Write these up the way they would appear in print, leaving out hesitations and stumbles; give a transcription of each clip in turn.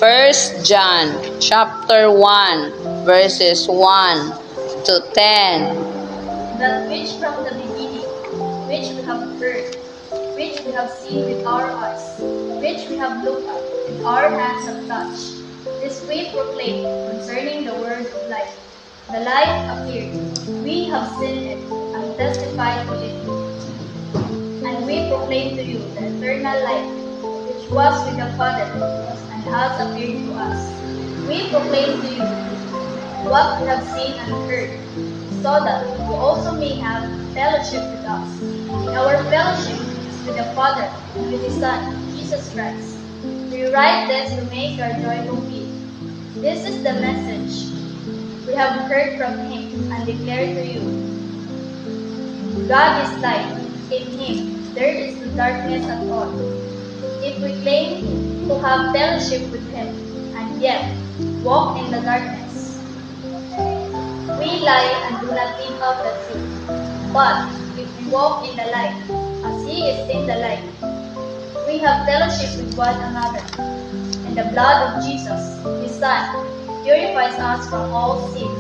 1 John chapter 1 verses 1 to 10. That which from the beginning, which we have heard, which we have seen with our eyes, which we have looked at, and our hands have touched, this we proclaim concerning the word of life. The light appeared, we have seen it, and testified to it. And we proclaim to you the eternal life, which was with the Father, and has appeared to us. We proclaim to you what we have seen and heard, so that you also may have fellowship with us. And our fellowship is with the Father and with His Son, Jesus Christ. We write this to make our joy complete. This is the message we have heard from Him and declare to you. God is light. In Him there is no darkness at all. If we claim to have fellowship with Him and yet walk in the darkness, we lie and do not live out the truth. But if we walk in the light, as He is in the light, we have fellowship with one another. And the blood of Jesus, His Son, purifies us from all sin.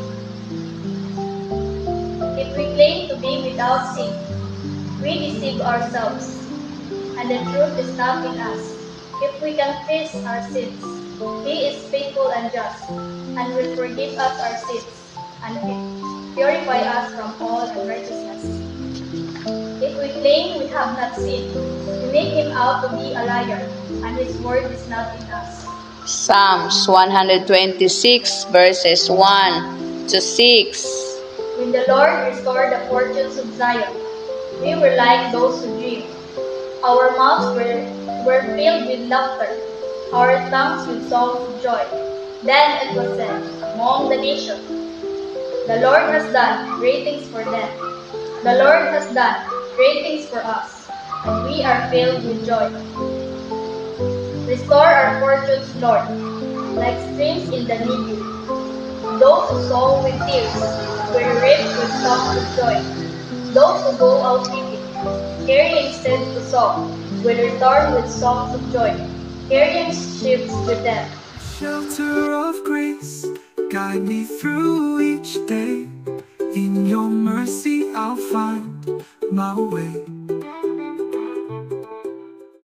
If we claim to be without sin, we deceive ourselves, and the truth is not in us. If we confess our sins, He is faithful and just, and will forgive us our sins, and purify us from all unrighteousness. If we claim we have not sinned, we make Him out to be a liar, and His word is not in us. Psalms 126 verses 1 to 6. When the Lord restored the fortunes of Zion, we were like those who dream. Our mouths were filled with laughter, our tongues with songs of joy. Then it was said among the nations, the Lord has done great things for them. The Lord has done great things for us, and we are filled with joy. Restore our fortunes, Lord, like streams in the Negev. Those who sow with tears will reap with songs of joy. Those who go out weeping, carrying seed to sow, will return with songs of joy, carrying sheaves with them. Shelter of grace, guide me through each day. In your mercy I'll find my way.